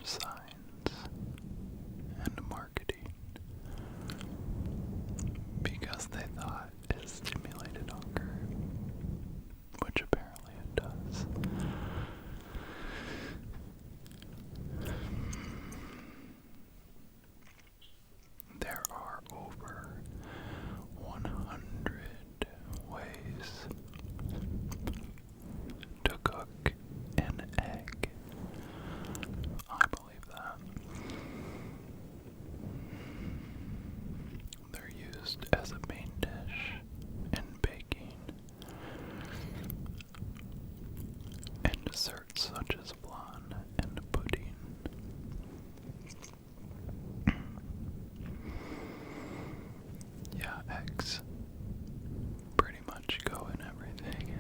signs and marketing because they thought it stimulated hunger, which apparently it does. There are over 100 ways to cook an egg. I believe that. They're used as a main dish in baking and desserts such as flan and pudding. Yeah, eggs pretty much go in everything.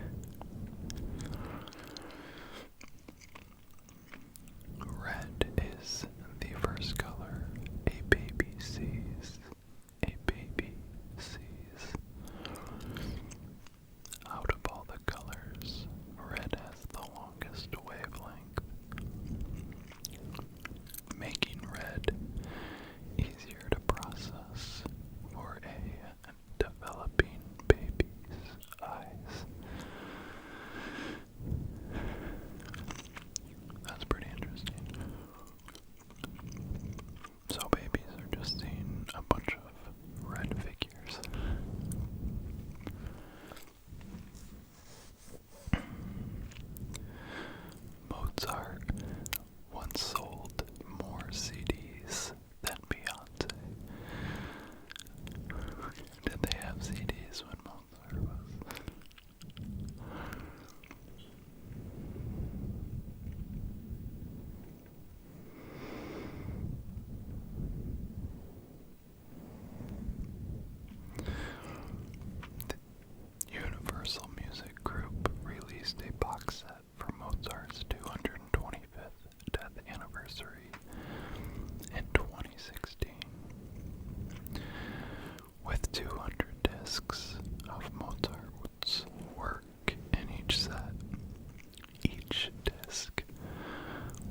Red is the first color a baby sees. A baby sees. Out of all the colors, red has the longest wavelength, making red easier to process for a developing baby's eyes. That's pretty interesting. So babies are just seeing a bunch of red figures. Mozart once sold more CDs than Beyonce. Did they have CDs when Mozart was? The Universal Music Group released a box set for Mozart's 225th death anniversary in 2016 with 200 discs of Mozart's work in each set. Each disc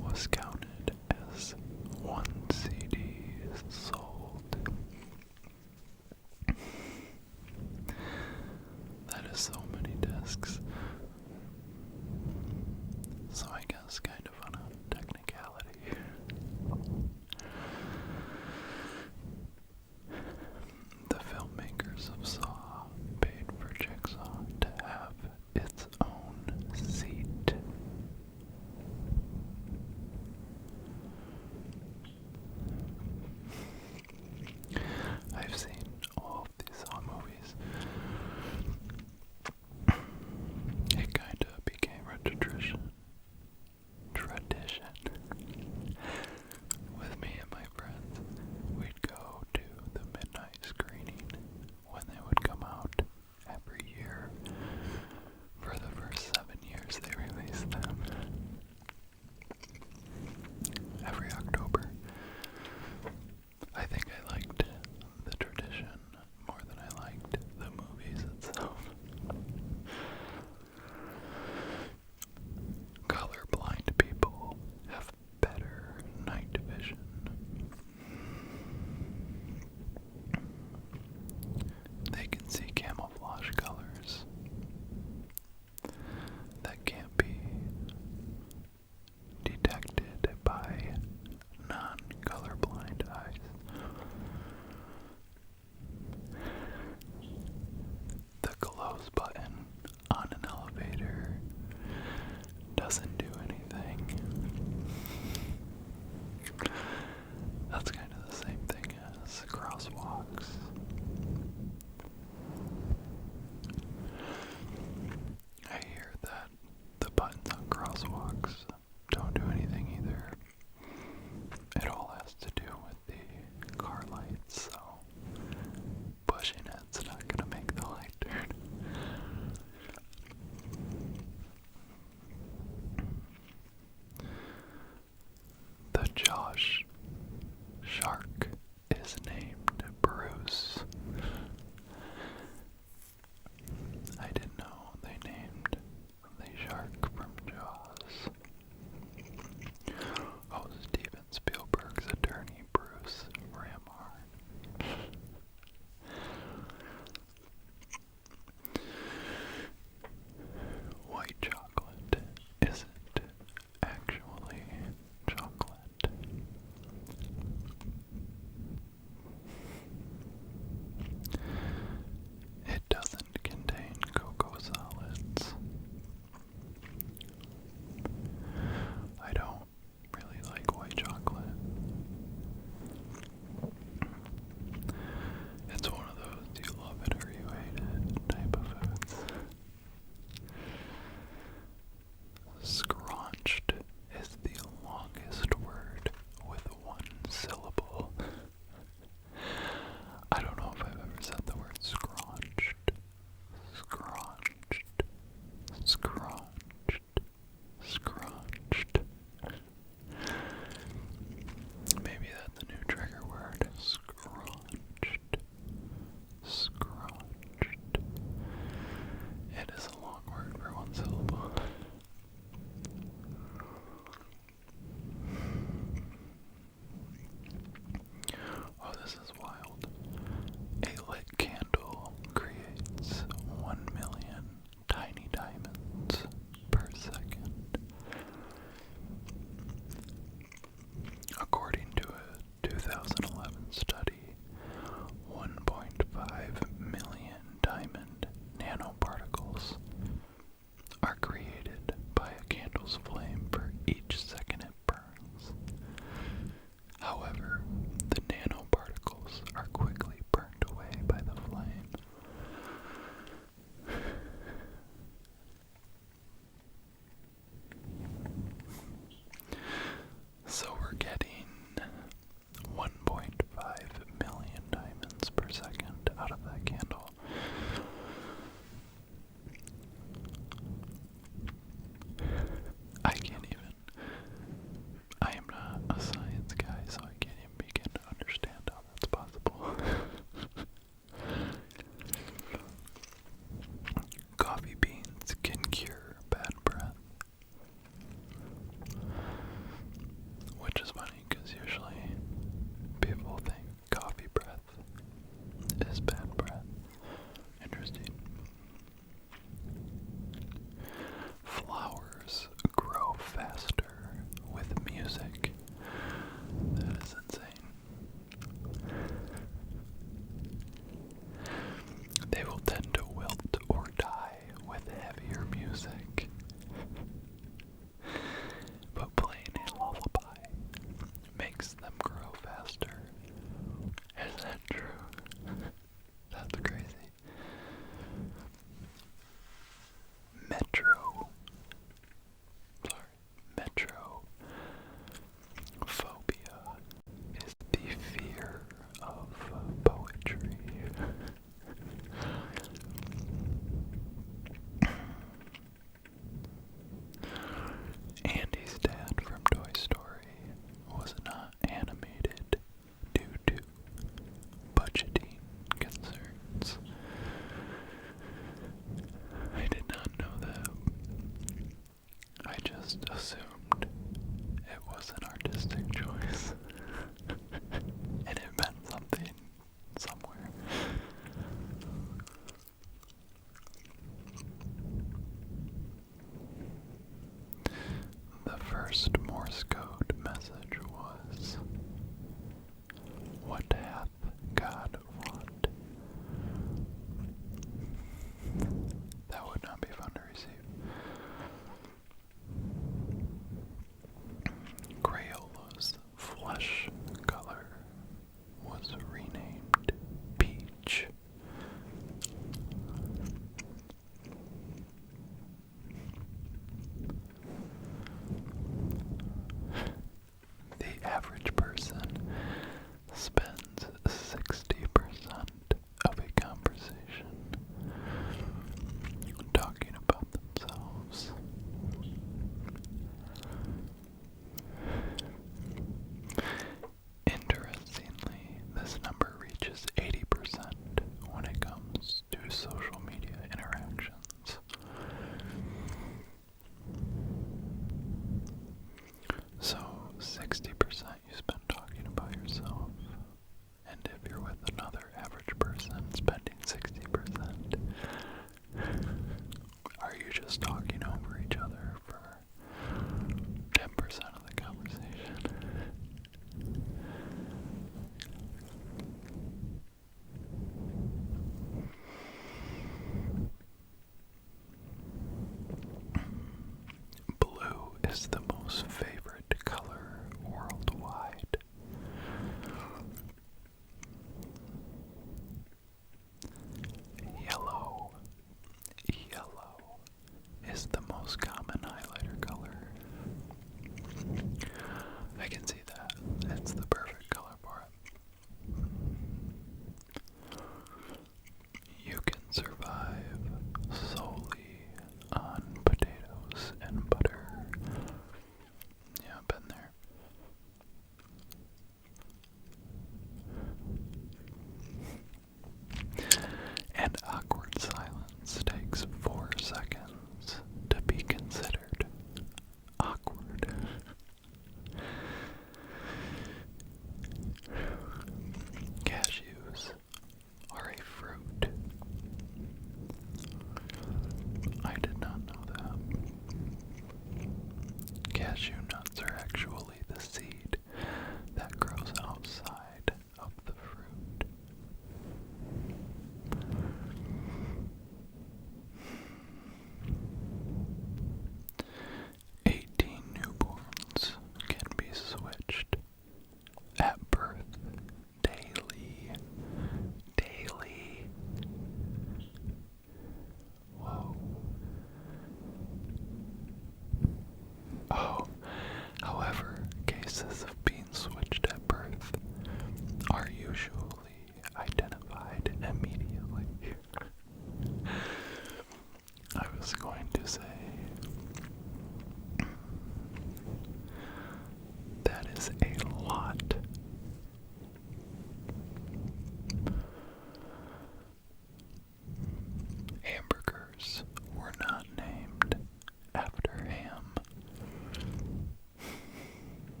was counted as one CD sold. That is so many discs. So I guess kind of on a technicality,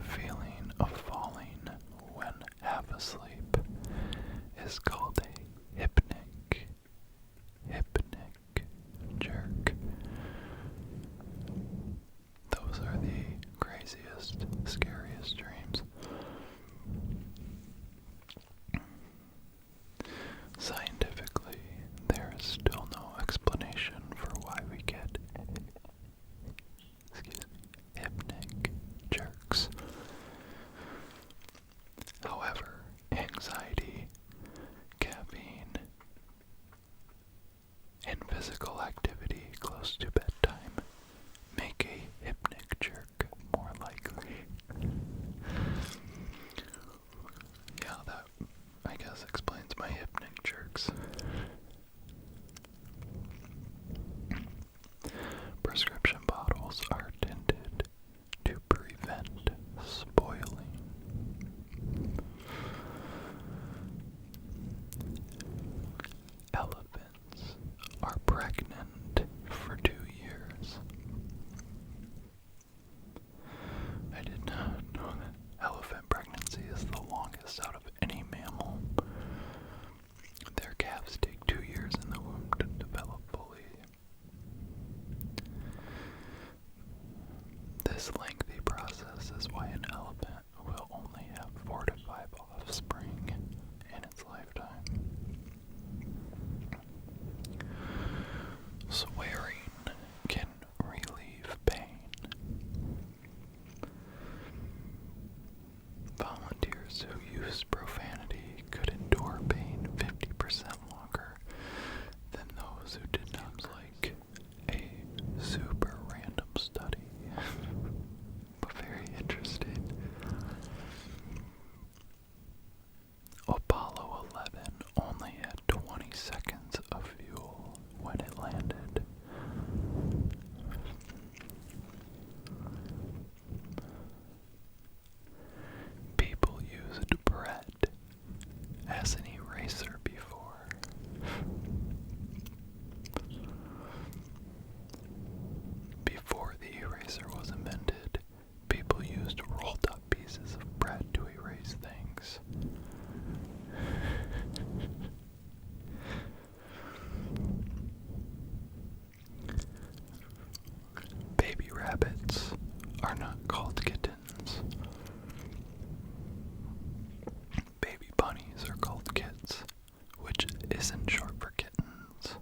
feeling of falling when half asleep is called a hypnic jerk. Those are the craziest, scariest dreams. Scientifically, there is still no explanation for why we get hypnic jerks. However, anxiety, caffeine, and physical activity close to bedtime make a hypnic jerk more likely. Yeah, that, I guess, explains my hypnic jerks. Prescription bottles are tinted to prevent spoiling. Elephants are pregnant for 2 years. I did not know that elephant pregnancy is the longest out of any mammal. Their calves take 2 years in the womb to develop fully. This lengthy process is why an elephant will only have 4 to 5 offspring in its lifetime. Swearing can relieve pain. Volunteers who use profanity could endure pain 50% longer than those who did not. Like a super random study, but very interesting. Apollo 11 only had 20 seconds of fuel when it landed. People used bread as an eraser before. Before the eraser was invented, people used rolled up pieces of bread to erase things. Baby rabbits are not called kittens. Baby bunnies are called kits, which isn't short for kittens.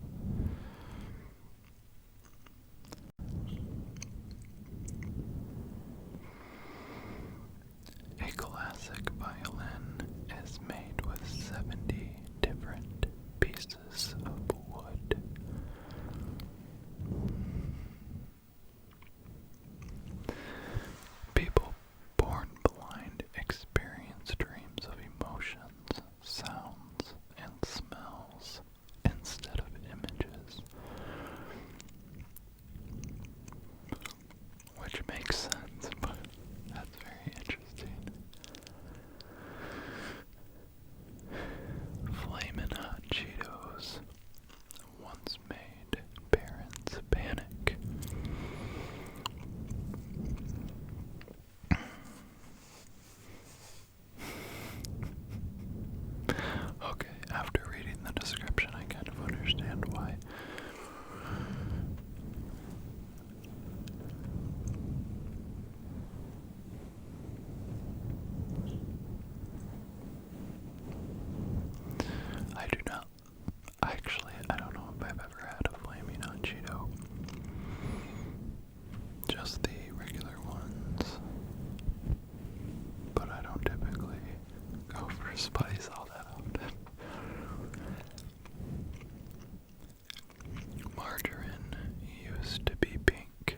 A classic violin is made with 70 different pieces of wood. People born blind experience dreams of emotions, sounds, and smells instead of images, which makes sense, but that's very interesting. Flamin' Hot Cheetos once made parents panic. Okay, after reading the description, I kind of understand why. I do not, actually, I don't know if I've ever had a Flaming Hot Cheeto. Just the regular ones. But I don't typically go for spice all that often. Margarine used to be pink,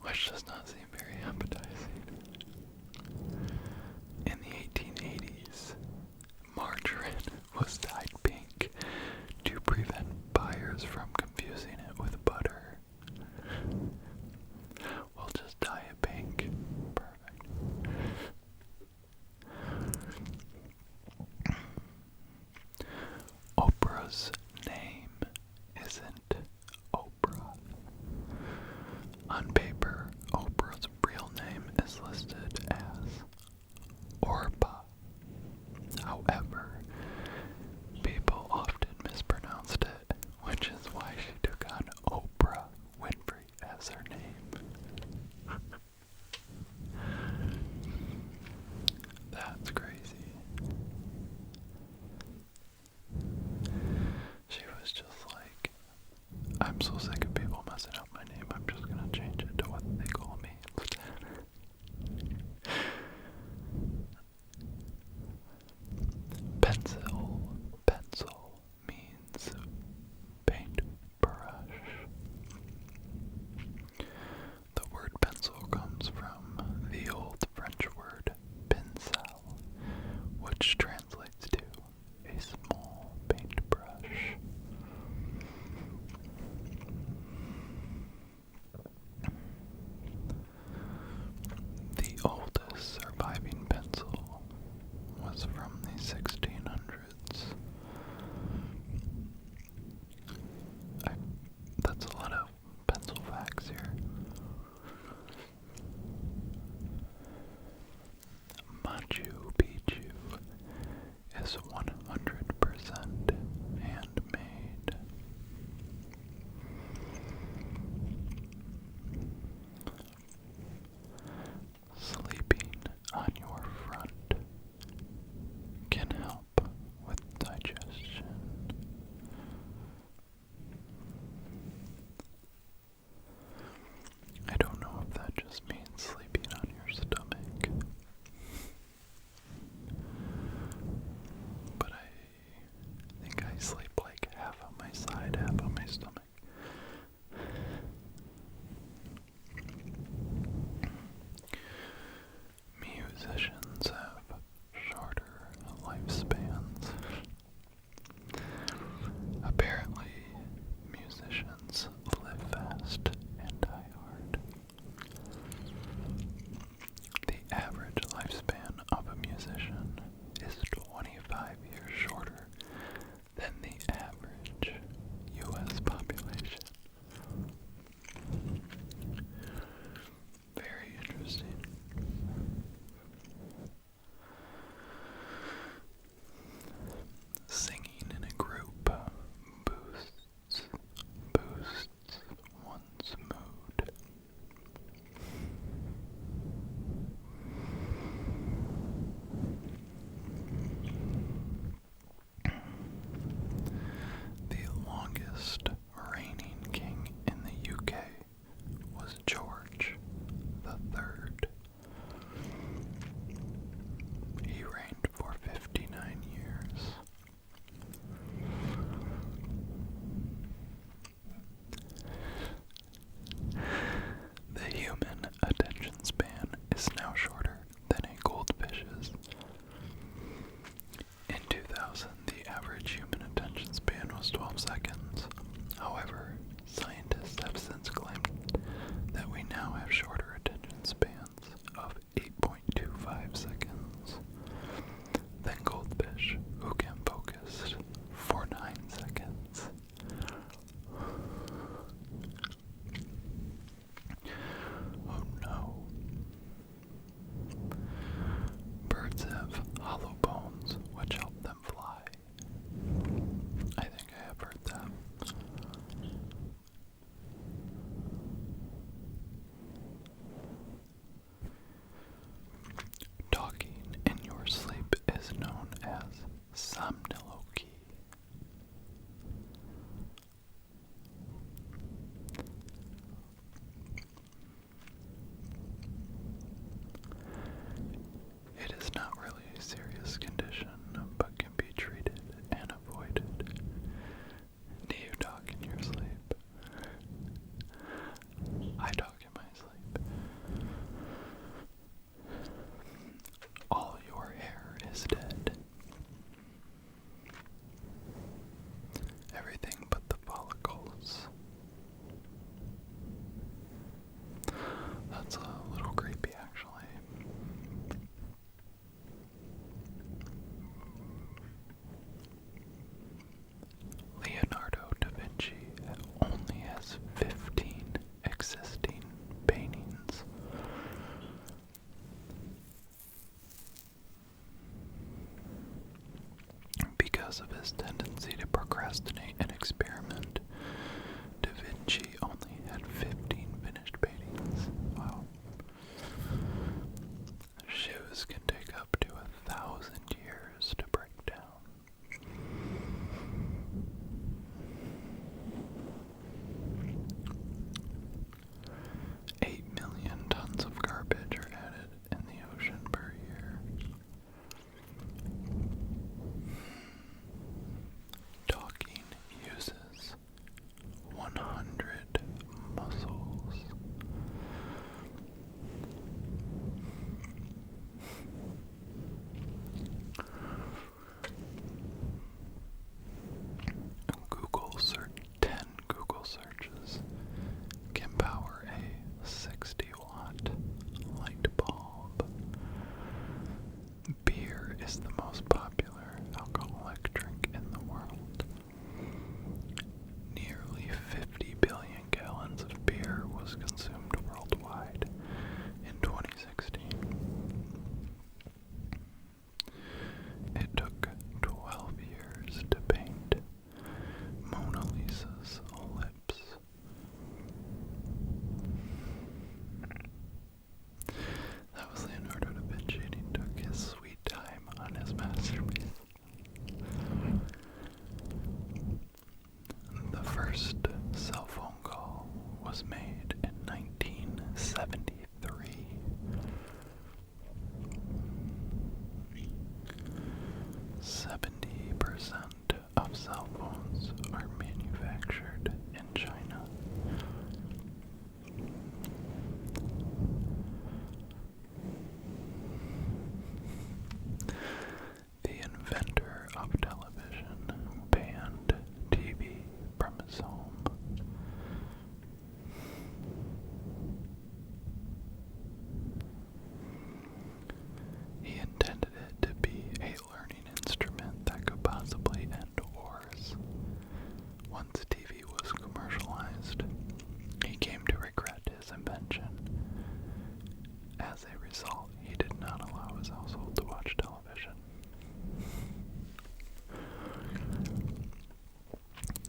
which does not seem very appetizing. In the 1880s, margarine was dyed pink to prevent buyers from confusing it with butter. We'll just dye it pink. Perfect. Oprah's name isn't Oprah. On paper, Oprah's real name have shorter attention spans of 8.25 seconds than goldfish, who can focus for 9 seconds. Oh no. Birds have hollow bones which help them fly. I think I have heard that. Talking in your sleep is known as somniloquy. It is not really a serious condition, but can be treated and avoided. Do you talk in your sleep? I talk in my sleep. All your hair is dead. Everything but the follicles. That's a little creepy, actually. Leonardo da Vinci only has 15 existing paintings. Because of his tendency to procrastinate and experiment, Da Vinci only had 15 finished paintings. Wow. Shoes can take up to 1,000 years to break down. 8 million tons of garbage are added in the ocean per year. Talking uses 100 muscles. Ten Google searches can power a 60-watt light bulb. Beer is the most popular alcoholic drink in the world. Nearly 50 billion gallons of beer was consumed worldwide in 2016. It took 12 years to paint Mona Lisa's lips. That was Leonardo da Vinci, and he took his sweet time on his masterpiece. The first cell phone call was made in 1973. 70% of cell phones are manufactured in China. The inventor of television banned TV from his home. He intended it to be a learning instrument that could possibly end wars. Once TV was commercialized, he came to regret his invention. As a result, he did not allow his household to watch television.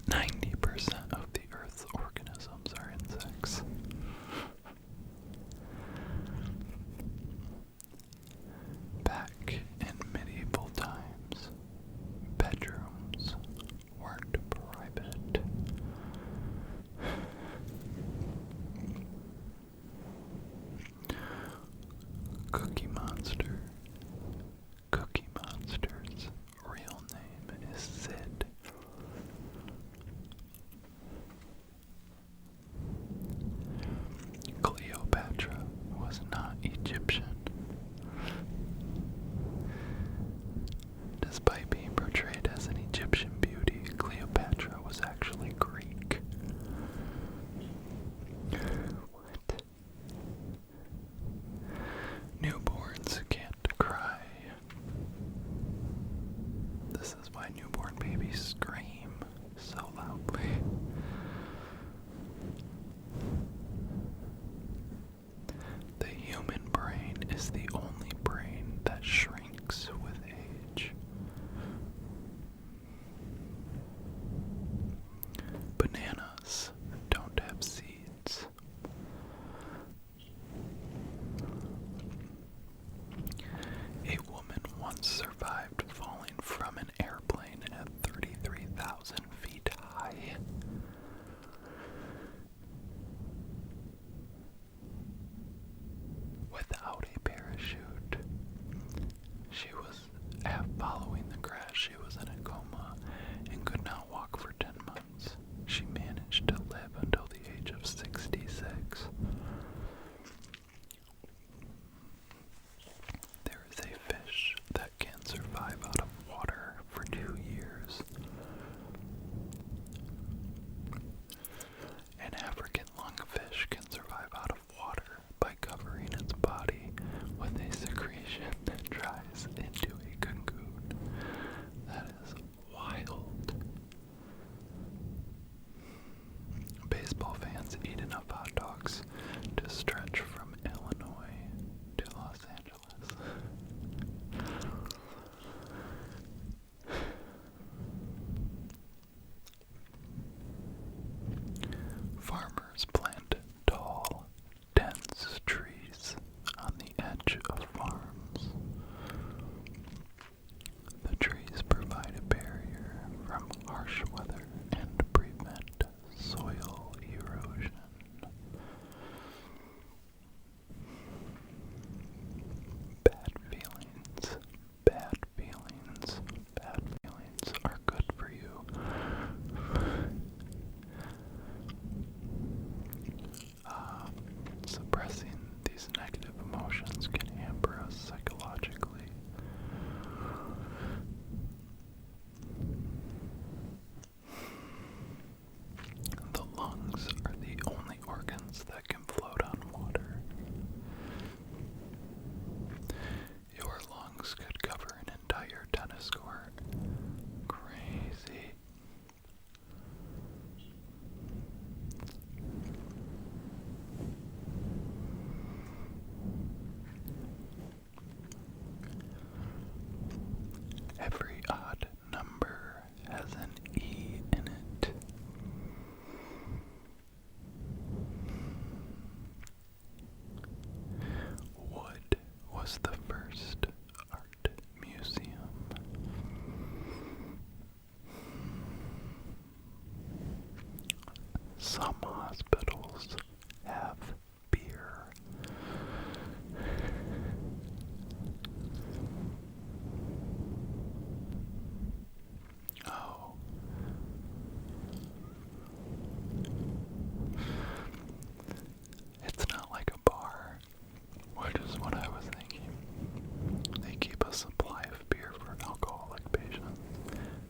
90% of the Earth's organisms are insects. Back in medieval times, bedrooms weren't private. Cookie Monster. Cookie The human brain is the only brain that shrinks with age. Bananas don't have seeds. A woman once survived falling from an airplane at 33,000 feet high. Without a parachute. She was, following the crash, she was in a coma and could not walk for 10 months. She managed to live until the age of 66. There is a fish that can survive out of water for 2 years. An African lungfish can survive out of water by covering its body with a secretion that dries into a cocoon. That is wild. Baseball fans eat enough hot dogs to stretch from Illinois to Los Angeles. Farmers plant tall, dense trees on the edge of farms. The trees provide a barrier from harsh weather and prevent soil erosion. Bad feelings, bad feelings, bad feelings are good for you. Suppressing these negative emotions can hamper us psychologically. The lungs are the only organs that can float on water. Your lungs could cover an entire tennis court. Crazy. Every odd number has an E in it. Wood was the first art museum. Some hospitals have beer. Oh. It's not like a bar, which is what I was thinking. They keep a supply of beer for alcoholic patients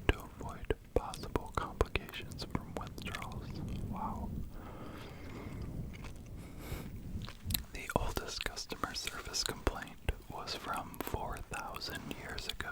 to avoid possible complications from withdrawals. Wow. The oldest customer service complaint was from 4,000 years ago.